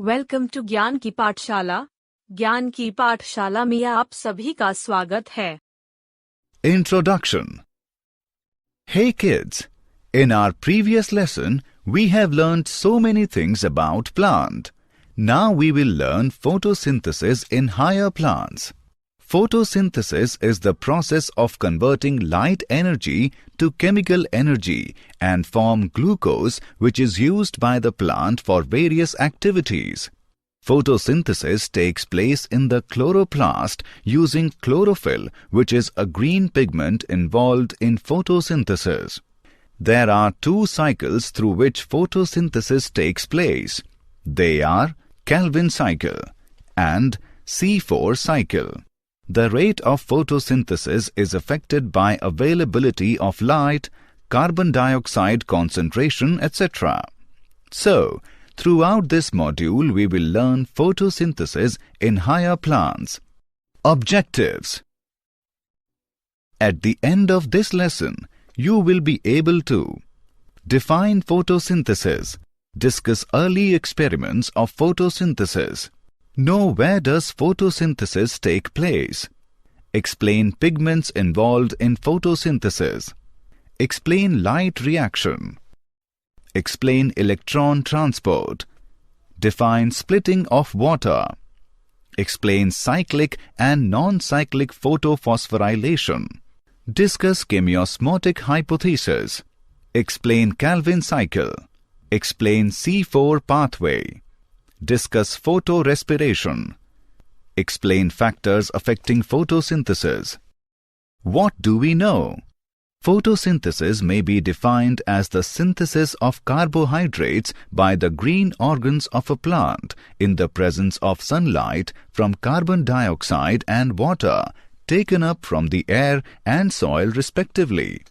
Welcome to ज्ञान की पाठशाला। ज्ञान की पाठशाला में आप सभी का स्वागत है। Introduction. Hey kids, in our previous lesson, we have learned so many things about plant. Now we will learn photosynthesis in higher plants. Photosynthesis is the process of converting light energy to chemical energy and form glucose, which is used by the plant for various activities. Photosynthesis takes place in the chloroplast using chlorophyll, which is a green pigment involved in photosynthesis. There are two cycles through which photosynthesis takes place. They are Calvin cycle and C4 cycle. The rate of photosynthesis is affected by availability of light, carbon dioxide concentration, etc. So, throughout this module, we will learn photosynthesis in higher plants. Objectives. At the end of this lesson, you will be able to define photosynthesis, discuss early experiments of photosynthesis, know where does photosynthesis take place, explain pigments involved in photosynthesis, explain light reaction, explain electron transport, define splitting of water, explain cyclic and non-cyclic photophosphorylation, discuss chemiosmotic hypothesis, explain Calvin cycle, explain C4 pathway, discuss photorespiration, explain factors affecting photosynthesis. What do we know? Photosynthesis may be defined as the synthesis of carbohydrates by the green organs of a plant in the presence of sunlight from carbon dioxide and water taken up from the air and soil respectively.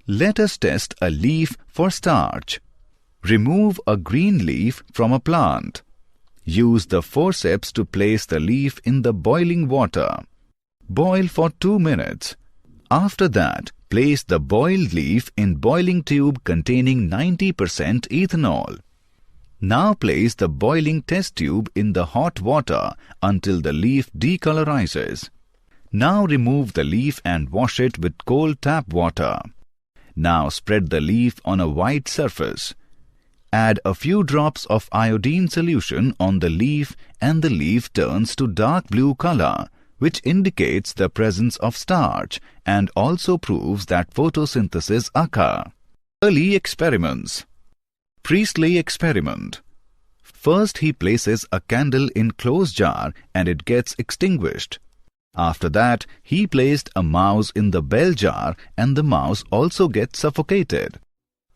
Let us test a leaf for starch. Remove a green leaf from a plant. Use the forceps to place the leaf in the boiling water. Boil for 2 minutes. After that, place the boiled leaf in boiling tube containing 90% ethanol. Now place the boiling test tube in the hot water until the leaf decolorizes. Now remove the leaf and wash it with cold tap water. Now spread the leaf on a white surface. Add a few drops of iodine solution on the leaf and the leaf turns to dark blue color, which indicates the presence of starch and also proves that photosynthesis occurs. Early experiments. Priestley experiment. First he places a candle in closed jar and it gets extinguished. After that, he placed a mouse in the bell jar and the mouse also gets suffocated.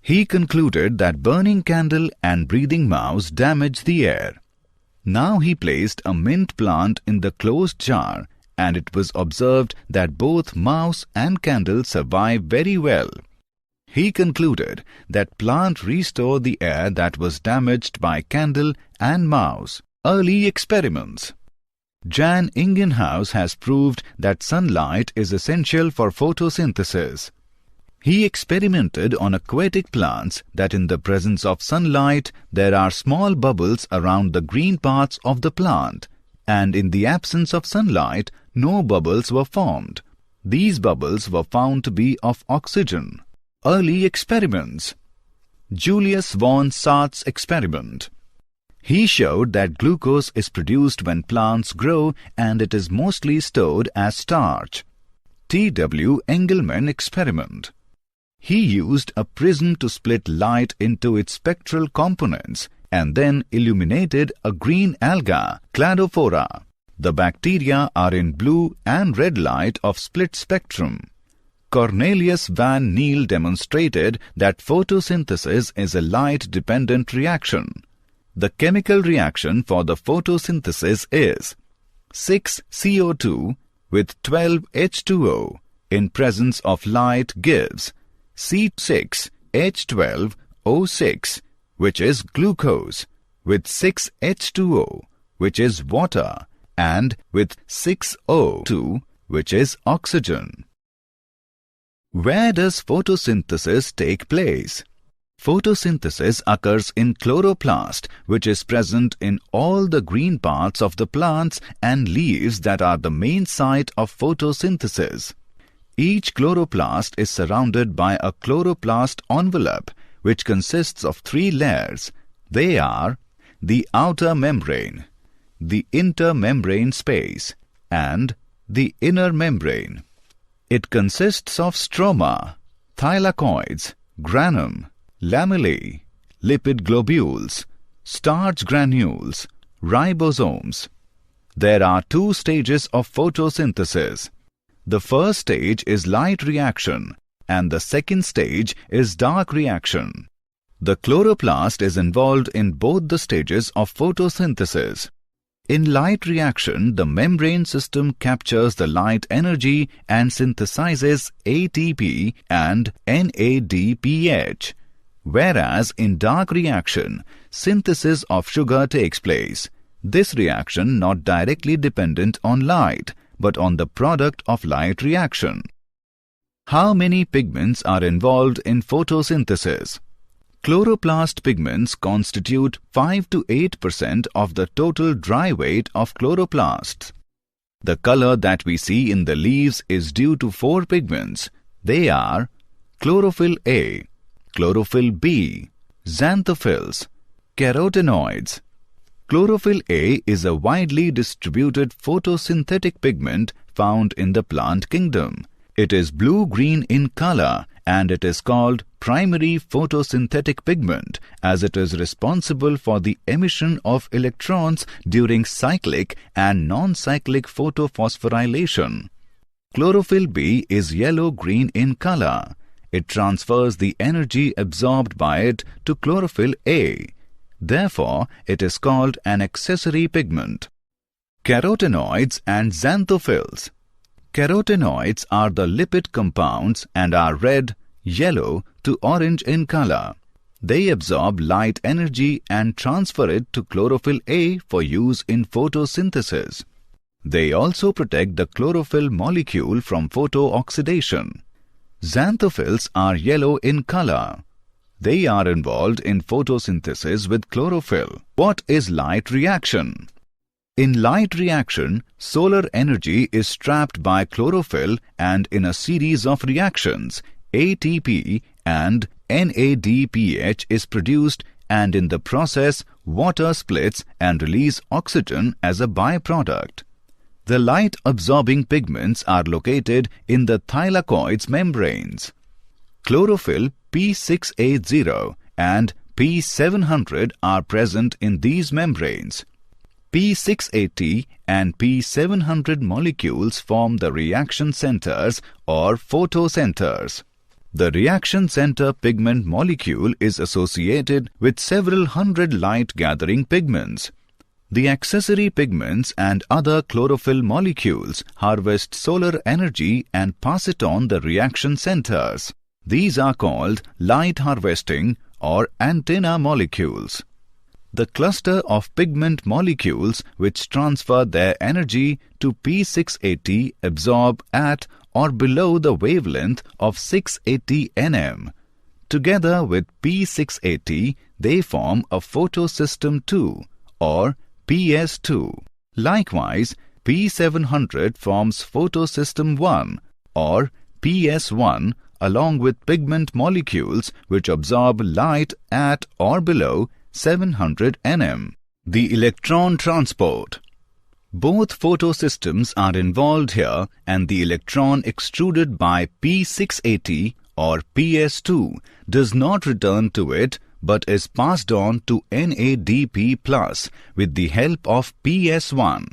He concluded that burning candle and breathing mouse damage the air. Now he placed a mint plant in the closed jar and it was observed that both mouse and candle survive very well. He concluded that plant restore the air that was damaged by candle and mouse. Early experiments. Jan Ingenhouse has proved that sunlight is essential for photosynthesis. He experimented on aquatic plants that in the presence of sunlight there are small bubbles around the green parts of the plant, and in the absence of sunlight no bubbles were formed. These bubbles were found to be of oxygen. Early experiments. Julius von Sart's experiment. He showed that glucose is produced when plants grow and it is mostly stored as starch. T.W. Engelmann experiment. He used a prism to split light into its spectral components and then illuminated a green alga, Cladophora. The bacteria are in blue and red light of split spectrum. Cornelius van Niel demonstrated that photosynthesis is a light-dependent reaction. The chemical reaction for the photosynthesis is 6CO2 with 12 H2O in presence of light gives C6H12O6, which is glucose, with 6H2O, which is water, and with 6O2, which is oxygen. Where does photosynthesis take place? Photosynthesis occurs in chloroplast, which is present in all the green parts of the plants and leaves that are the main site of photosynthesis. Each chloroplast is surrounded by a chloroplast envelope, which consists of 3 layers. They are the outer membrane, the intermembrane space, and the inner membrane. It consists of stroma, thylakoids, granum, lamellae, lipid globules, starch granules, ribosomes. There are 2 stages of photosynthesis. The first stage is light reaction and the second stage is dark reaction. The chloroplast is involved in both the stages of photosynthesis. In light reaction, the membrane system captures the light energy and synthesizes ATP and NADPH. Whereas in dark reaction, synthesis of sugar takes place. This reaction not directly dependent on light, but on the product of light reaction. How many pigments are involved in photosynthesis? Chloroplast pigments constitute 5 to 8% of the total dry weight of chloroplasts. The color that we see in the leaves is due to 4 pigments. They are chlorophyll A, chlorophyll B, xanthophylls, carotenoids. Chlorophyll A is a widely distributed photosynthetic pigment found in the plant kingdom. It is blue-green in color and it is called primary photosynthetic pigment as it is responsible for the emission of electrons during cyclic and non-cyclic photophosphorylation. Chlorophyll B is yellow-green in color. It transfers the energy absorbed by it to chlorophyll A. Therefore, it is called an accessory pigment. Carotenoids and xanthophylls. Carotenoids are the lipid compounds and are red, yellow to orange in color. They absorb light energy and transfer it to chlorophyll A for use in photosynthesis. They also protect the chlorophyll molecule from photooxidation. Xanthophylls are yellow in color. They are involved in photosynthesis with chlorophyll. What is light reaction? In light reaction, solar energy is trapped by chlorophyll and in a series of reactions, ATP and NADPH is produced and in the process, water splits and release oxygen as a byproduct. The light-absorbing pigments are located in the thylakoids membranes. Chlorophyll P680 and P700 are present in these membranes. P680 and P700 molecules form the reaction centers or photocenters. The reaction center pigment molecule is associated with several hundred light-gathering pigments. The accessory pigments and other chlorophyll molecules harvest solar energy and pass it on the reaction centers. These are called light harvesting or antenna molecules. The cluster of pigment molecules which transfer their energy to P680 absorb at or below the wavelength of 680 nm. Together with P680, they form a photosystem 2 or PS2. Likewise, P700 forms photosystem 1 or PS1 along with pigment molecules which absorb light at or below 700 nm. The electron transport. Both photosystems are involved here and the electron extruded by P680 or PS2 does not return to it but is passed on to NADP+ with the help of PS1.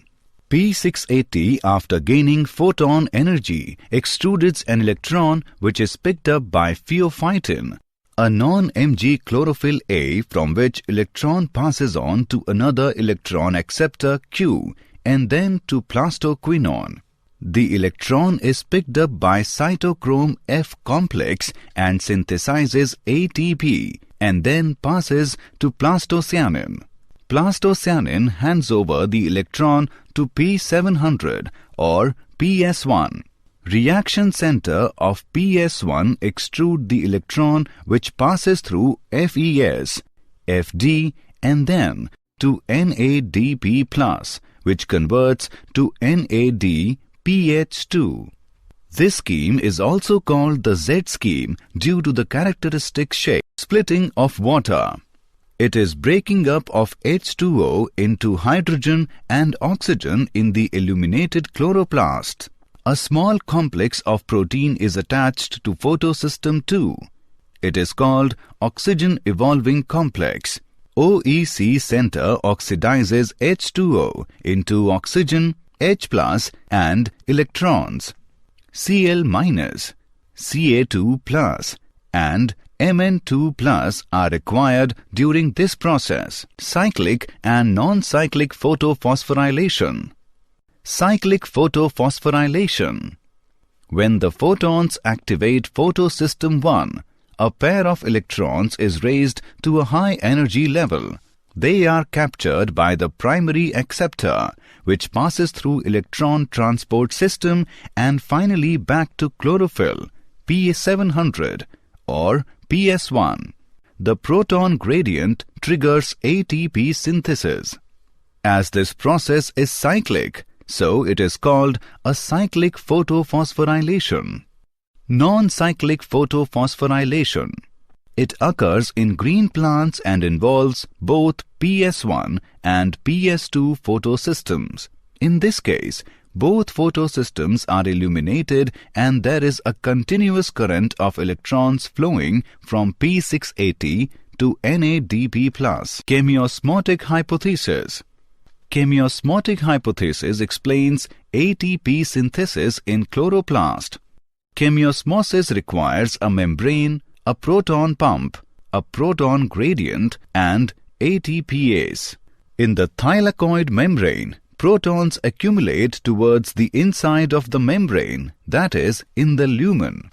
P680 after gaining photon energy extrudes an electron which is picked up by pheophytin, a non-Mg chlorophyll A from which electron passes on to another electron acceptor Q and then to plastoquinone. The electron is picked up by cytochrome F complex and synthesizes ATP and then passes to plastocyanin. Plastocyanin hands over the electron to P700 or PS1. Reaction center of PS1 extrude the electron which passes through FES, FD and then to NADP+, which converts to NADPH2. This scheme is also called the Z scheme due to the characteristic shape splitting of water. It is breaking up of H2O into hydrogen and oxygen in the illuminated chloroplast. A small complex of protein is attached to photosystem 2. It is called oxygen evolving complex. OEC center oxidizes H2O into oxygen, H+, and electrons. Cl-, Ca2+, and Mn2+ are required during this process. Cyclic and non-cyclic photophosphorylation. Cyclic photophosphorylation. When the photons activate photosystem 1, a pair of electrons is raised to a high energy level. They are captured by the primary acceptor, which passes through electron transport system and finally back to chlorophyll, P700 or PS1. The proton gradient triggers ATP synthesis. As this process is cyclic, so it is called a cyclic photophosphorylation. Non-cyclic photophosphorylation. It occurs in green plants and involves both PS1 and PS2 photosystems. In this case, both photosystems are illuminated and there is a continuous current of electrons flowing from P680 to NADP+. Chemiosmotic hypothesis. Chemiosmotic hypothesis explains ATP synthesis in chloroplast. Chemiosmosis requires a membrane, a proton pump, a proton gradient and ATPase. In the thylakoid membrane, protons accumulate towards the inside of the membrane, that is, in the lumen.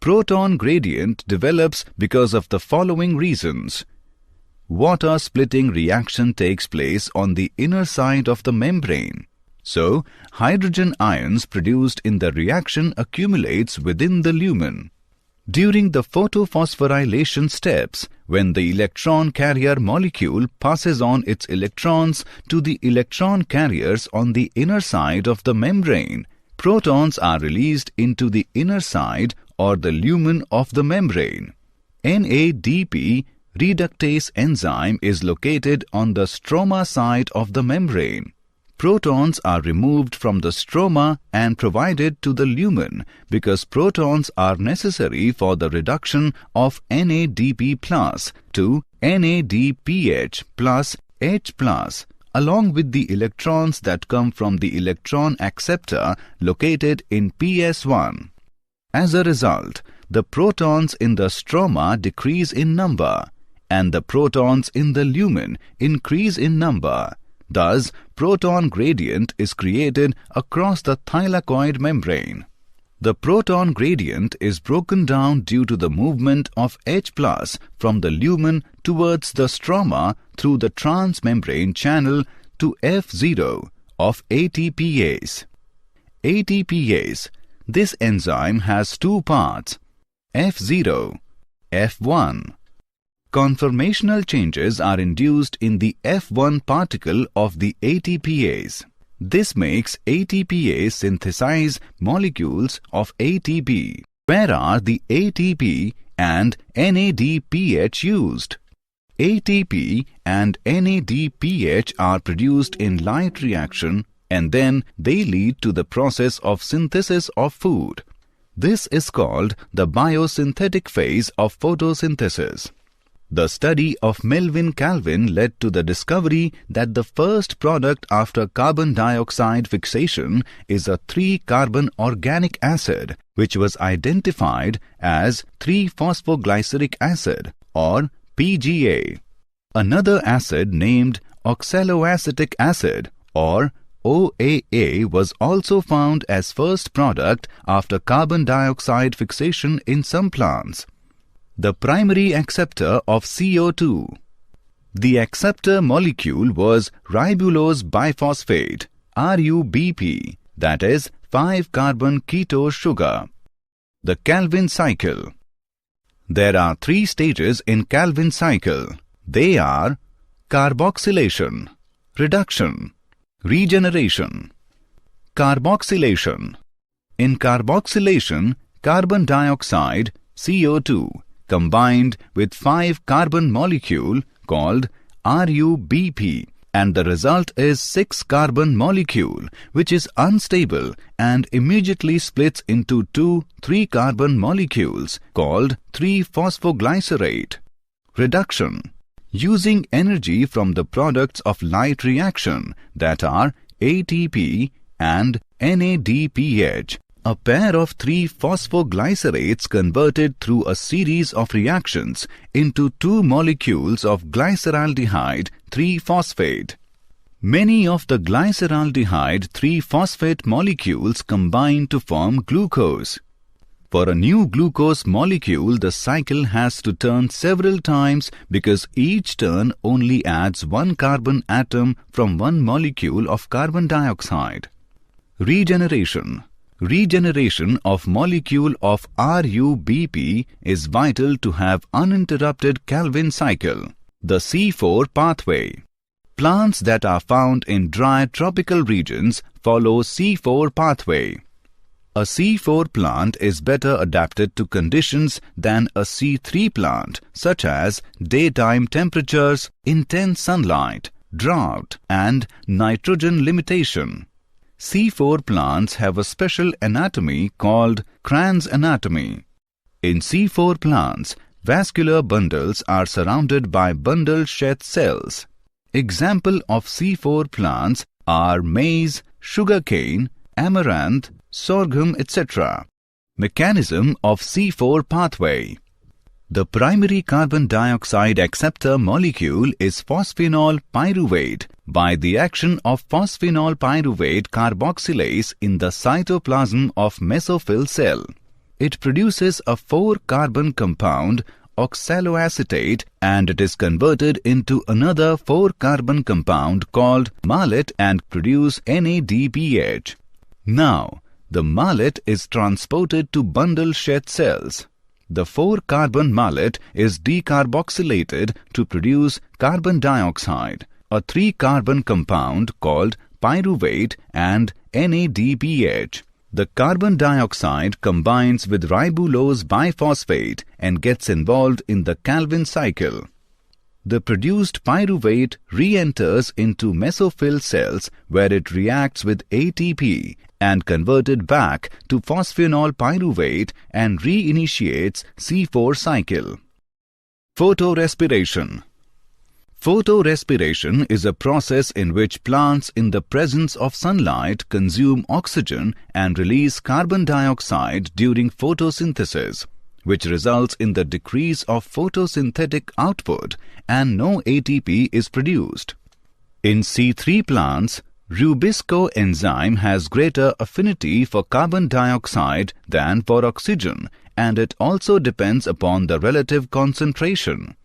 Proton gradient develops because of the following reasons. Water splitting reaction takes place on the inner side of the membrane. So, hydrogen ions produced in the reaction accumulates within the lumen. During the photophosphorylation steps, when the electron carrier molecule passes on its electrons to the electron carriers on the inner side of the membrane, protons are released into the inner side or the lumen of the membrane. NADP reductase enzyme is located on the stroma side of the membrane. Protons are removed from the stroma and provided to the lumen because protons are necessary for the reduction of NADP+ to NADPH plus H+, along with the electrons that come from the electron acceptor located in PS1. As a result, the protons in the stroma decrease in number, and the protons in the lumen increase in number. Thus, proton gradient is created across the thylakoid membrane. The proton gradient is broken down due to the movement of H+ from the lumen towards the stroma through the transmembrane channel to F0 of ATPase. ATPase. This enzyme has two parts, F0, F1. Conformational changes are induced in the F1 particle of the ATPase. This makes ATPase synthesize molecules of ATP. Where are the ATP and NADPH used? ATP and NADPH are produced in light reaction and then they lead to the process of synthesis of food. This is called the biosynthetic phase of photosynthesis. The study of Melvin Calvin led to the discovery that the first product after carbon dioxide fixation is a 3-carbon organic acid, which was identified as 3-phosphoglyceric acid or PGA. Another acid named oxaloacetic acid or OAA was also found as first product after carbon dioxide fixation in some plants. The primary acceptor of CO2. The acceptor molecule was ribulose biphosphate, RUBP, that is 5-carbon ketose sugar. The Calvin cycle. There are 3 stages in Calvin cycle. They are carboxylation, reduction, regeneration. Carboxylation. In carboxylation, carbon dioxide CO2 combined with 5-carbon molecule called RUBP, and the result is 6-carbon molecule, which is unstable and immediately splits into 2 3-carbon molecules called 3-phosphoglycerate. Reduction. Using energy from the products of light reaction, that are ATP and NADPH, a pair of 3-phosphoglycerates converted through a series of reactions into 2 molecules of glyceraldehyde 3-phosphate. Many of the glyceraldehyde 3-phosphate molecules combine to form glucose. For a new glucose molecule, the cycle has to turn several times because each turn only adds 1 carbon atom from 1 molecule of carbon dioxide. Regeneration. Regeneration of molecule of RUBP is vital to have uninterrupted Calvin cycle. The C4 pathway. Plants that are found in dry tropical regions follow C4 pathway. A C4 plant is better adapted to conditions than a C3 plant, such as daytime temperatures, intense sunlight, drought, and nitrogen limitation. C4 plants have a special anatomy called Cran's anatomy. In C4 plants, vascular bundles are surrounded by bundle-sheath cells. Example of C4 plants are maize, sugarcane, amaranth, sorghum, etc. Mechanism of C4 pathway. The primary carbon dioxide acceptor molecule is phosphenol pyruvate by the action of phosphenol pyruvate carboxylase in the cytoplasm of mesophyll cell. It produces a 4-carbon compound oxaloacetate, and it is converted into another 4-carbon compound called malate and produce NADPH. Now, the malate is transported to bundle-sheath cells. The 4-carbon malate is decarboxylated to produce carbon dioxide, a 3-carbon compound called pyruvate and NADPH. The carbon dioxide combines with ribulose biphosphate and gets involved in the Calvin cycle. The produced pyruvate re-enters into mesophyll cells where it reacts with ATP and converted back to phosphenol pyruvate and reinitiates C4 cycle. Photorespiration. Photorespiration is a process in which plants in the presence of sunlight consume oxygen and release carbon dioxide during photosynthesis, which results in the decrease of photosynthetic output and no ATP is produced. In C3 plants, Rubisco enzyme has greater affinity for carbon dioxide than for oxygen, and it also depends upon the relative concentration.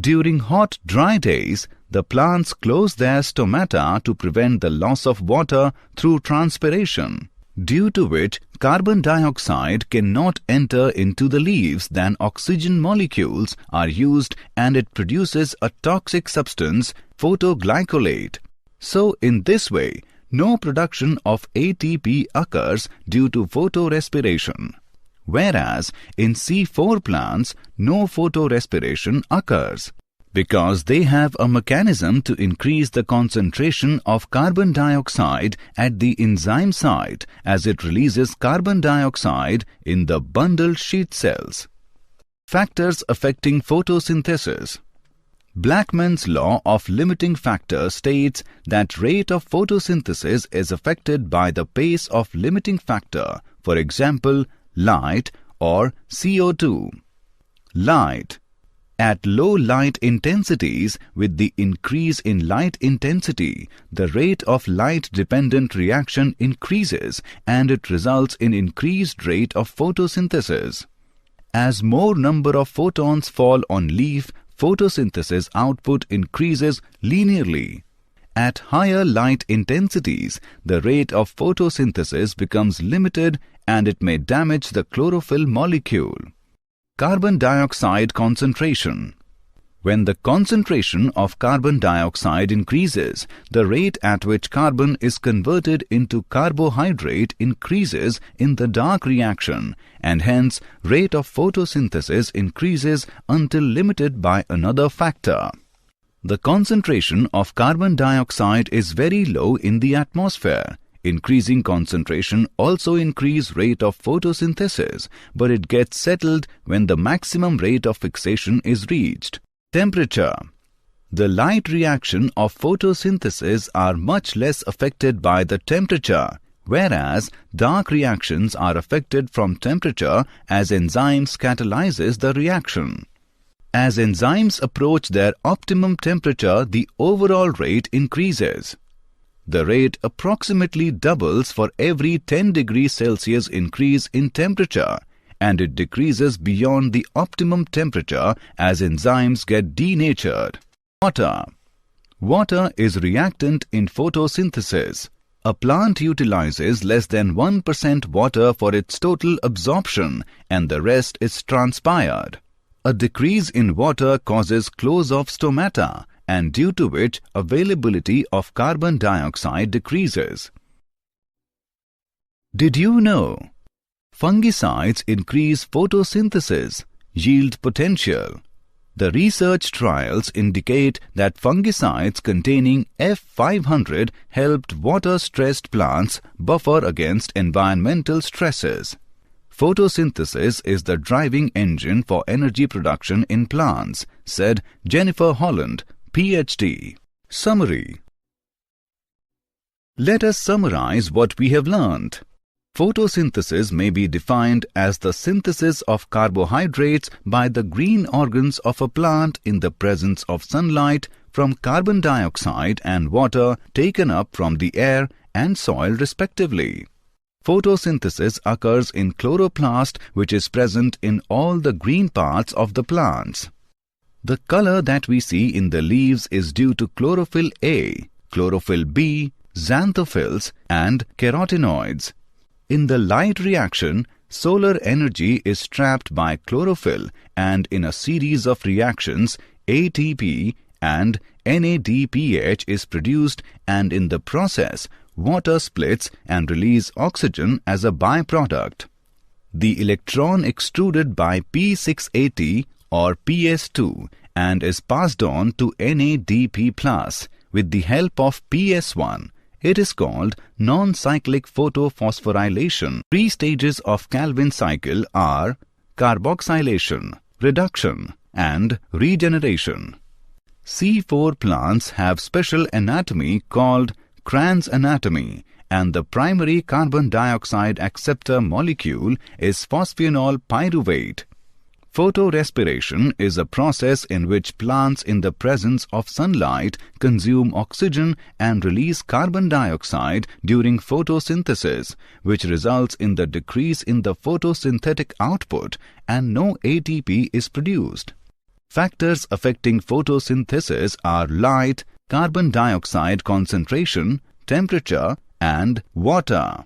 During hot, dry days, the plants close their stomata to prevent the loss of water through transpiration, due to which carbon dioxide cannot enter into the leaves than oxygen molecules are used, and it produces a toxic substance, photoglycolate. So, in this way, no production of ATP occurs due to photorespiration. Whereas in C4 plants, no photorespiration occurs because they have a mechanism to increase the concentration of carbon dioxide at the enzyme site as it releases carbon dioxide in the bundle sheath cells. Factors affecting photosynthesis. Blackman's law of limiting factor states that rate of photosynthesis is affected by the pace of limiting factor, for example, light or CO2. Light. At low light intensities, with the increase in light intensity, the rate of light-dependent reaction increases and it results in increased rate of photosynthesis. As more number of photons fall on leaf, photosynthesis output increases linearly. At higher light intensities, the rate of photosynthesis becomes limited and it may damage the chlorophyll molecule. Carbon dioxide concentration. When the concentration of carbon dioxide increases, the rate at which carbon is converted into carbohydrate increases in the dark reaction, and hence rate of photosynthesis increases until limited by another factor. The concentration of carbon dioxide is very low in the atmosphere. Increasing concentration also increase rate of photosynthesis, but it gets settled when the maximum rate of fixation is reached. Temperature. The light reaction of photosynthesis are much less affected by the temperature, whereas dark reactions are affected from temperature as enzymes catalyzes the reaction. As enzymes approach their optimum temperature, the overall rate increases. The rate approximately doubles for every 10 degrees Celsius increase in temperature, and it decreases beyond the optimum temperature as enzymes get denatured. Water. Water is reactant in photosynthesis. A plant utilizes less than 1% water for its total absorption, and the rest is transpired. A decrease in water causes close of stomata, and due to which availability of carbon dioxide decreases. Did you know? Fungicides increase photosynthesis, yield potential. The research trials indicate that fungicides containing F500 helped water-stressed plants buffer against environmental stresses. Photosynthesis is the driving engine for energy production in plants, said Jennifer Holland, PhD. Summary. Let us summarize what we have learned. Photosynthesis may be defined as the synthesis of carbohydrates by the green organs of a plant in the presence of sunlight from carbon dioxide and water taken up from the air and soil respectively. Photosynthesis occurs in chloroplast, which is present in all the green parts of the plants. The color that we see in the leaves is due to chlorophyll A, chlorophyll B, xanthophylls and carotenoids. In the light reaction, solar energy is trapped by chlorophyll, and in a series of reactions, ATP and NADPH is produced, and in the process, water splits and releases oxygen as a byproduct. The electron extruded by P680 or PS2 and is passed on to NADP+ with the help of PS1. It is called non-cyclic photophosphorylation. 3 stages of Calvin cycle are carboxylation, reduction, and regeneration. C4 plants have special anatomy called Kranz anatomy, and the primary carbon dioxide acceptor molecule is phosphenol pyruvate. Photorespiration is a process in which plants in the presence of sunlight consume oxygen and release carbon dioxide during photosynthesis, which results in the decrease in the photosynthetic output and no ATP is produced. Factors affecting photosynthesis are light, carbon dioxide concentration, temperature, and water.